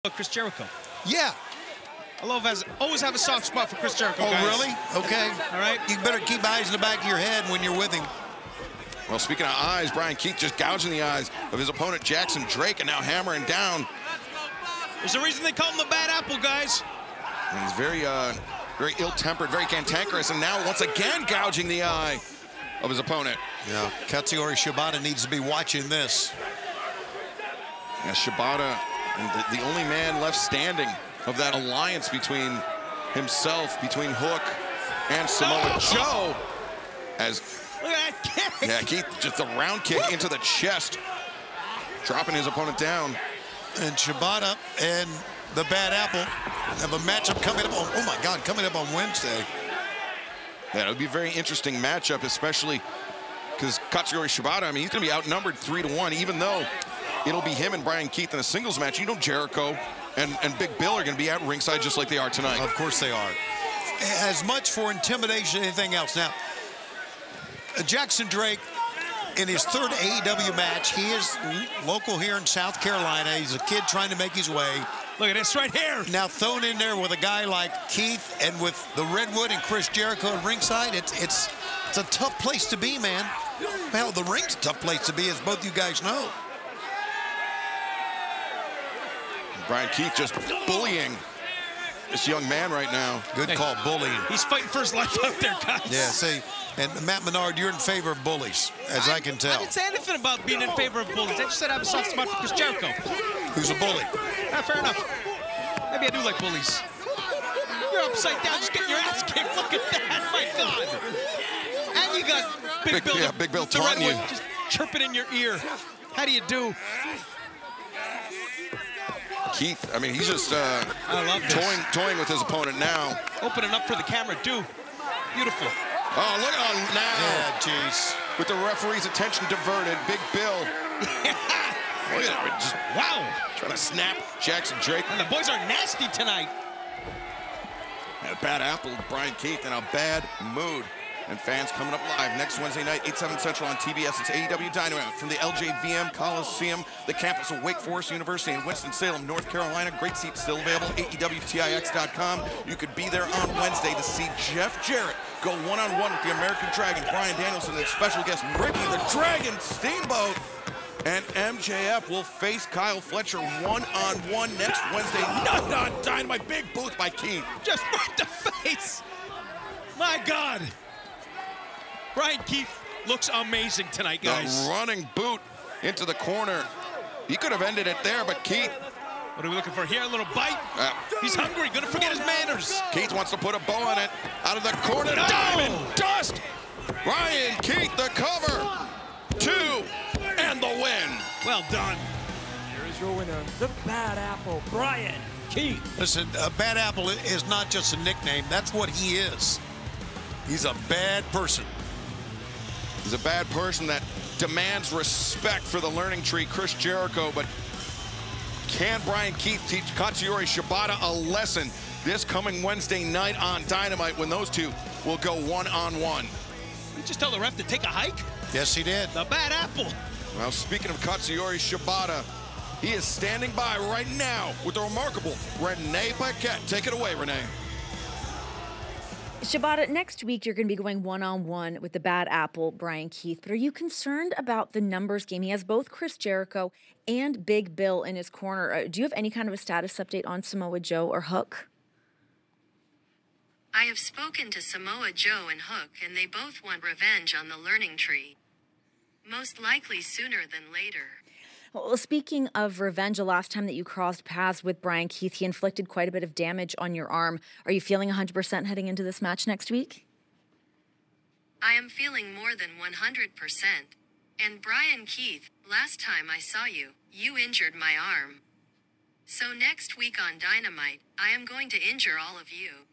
Chris Jericho. Yeah. Always have a soft spot for Chris Jericho, Oh, guys. really? Okay. All right. You better keep eyes in the back of your head when you're with him. Well, speaking of eyes, Bryan Keith just gouging the eyes of his opponent, Jackson Drake, and now hammering down. There's a reason they call him the Bad Apple, guys. And he's very ill-tempered, very cantankerous, and now once again gouging the eye of his opponent. Yeah, Katsuyori Shibata needs to be watching this. Yeah, Shibata, and the only man left standing of that alliance between himself, between Hook and Samoa Joe. As look at that kick. Yeah, Keith just a round kick into the chest, dropping his opponent down. And Shibata and the Bad Apple have a matchup coming up on, oh my God, coming up on Wednesday. Yeah, it would be a very interesting matchup, especially because Katsuyori Shibata, I mean, he's going to be outnumbered 3-1, even though it'll be him and Bryan Keith in a singles match. You know, Jericho and Big Bill are going to be at ringside just like they are tonight. Of course they are. As much for intimidation as anything else. Now, Jackson Drake, in his third AEW match, he is local here in South Carolina. He's a kid trying to make his way. Look at this right here. Now thrown in there with a guy like Keith and with the Redwood and Chris Jericho at ringside, it's a tough place to be, man. Well, the ring's a tough place to be, as both you guys know. Bryan Keith just bullying this young man right now. Good call, bullying. He's fighting for his life out there, guys. Yeah, see, and Matt Menard, you're in favor of bullies, as I can tell. I didn't say anything about being in favor of bullies. I just said I have a soft spot for Chris Jericho. Who's a bully? Fair enough. Maybe I do like bullies. You're upside down, just getting your ass kicked. Look at that, my God. And you got Big Bill. Yeah, Big Bill taunting you. Just chirping in your ear. How do you do? Keith, I mean, he's just I love this. toying with his opponent now. Opening up for the camera, too. Beautiful. Oh, look at now. Yeah, jeez. With the referee's attention diverted, Big Bill. Look at it, just Wow. trying to snap Jackson Drake. And the boys are nasty tonight. And a Bad Apple, Bryan Keith, in a bad mood. And fans coming up live next Wednesday night, 8/7 Central on TBS. It's AEW Dynamite from the LJVM Coliseum, the campus of Wake Forest University in Winston-Salem, North Carolina. Great seats still available, AEWTIX.com. You could be there on Wednesday to see Jeff Jarrett go one-on-one with the American Dragon, Bryan Danielson, and special guest Ricky the Dragon Steamboat. And MJF will face Kyle Fletcher one-on-one next Wednesday night on Dynamite. Big booth by Keith. Just right the face. My God. Bryan Keith looks amazing tonight, guys. The running boot into the corner. He could have ended it there, but Keith. What are we looking for here? A little bite? He's hungry. Gonna forget his manners. Keith wants to put a bow on it. Out of the corner. No! Diamond dust. Bryan Keith, the cover. 2 and the win. Well done. Here is your winner, the Bad Apple, Bryan Keith. Listen, Bad Apple is not just a nickname. That's what he is. He's a bad person. He's a bad person that demands respect for the learning tree, Chris Jericho, but can Bryan Keith teach Katsuyori Shibata a lesson this coming Wednesday night on Dynamite when those two will go one-on-one? You just tell the ref to take a hike? Yes, he did. The Bad Apple. Well, speaking of Katsuyori Shibata, he is standing by right now with the remarkable Renee Paquette. Take it away, Renee. Shibata, next week you're going to be going one-on-one with the Bad Apple, Bryan Keith. But are you concerned about the numbers game? He has both Chris Jericho and Big Bill in his corner. Do you have any kind of a status update on Samoa Joe or Hook? I have spoken to Samoa Joe and Hook, and they both want revenge on the learning tree. Most likely sooner than later. Well, speaking of revenge, the last time that you crossed paths with Bryan Keith, he inflicted quite a bit of damage on your arm. Are you feeling 100% heading into this match next week? I am feeling more than 100%. And Bryan Keith, last time I saw you, you injured my arm. So next week on Dynamite, I am going to injure all of you.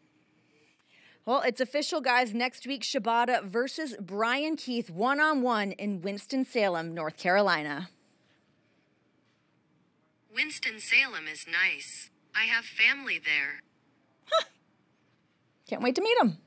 Well, it's official, guys. Next week, Shibata versus Bryan Keith one-on-one in Winston-Salem, North Carolina. Winston-Salem is nice. I have family there. Can't wait to meet him.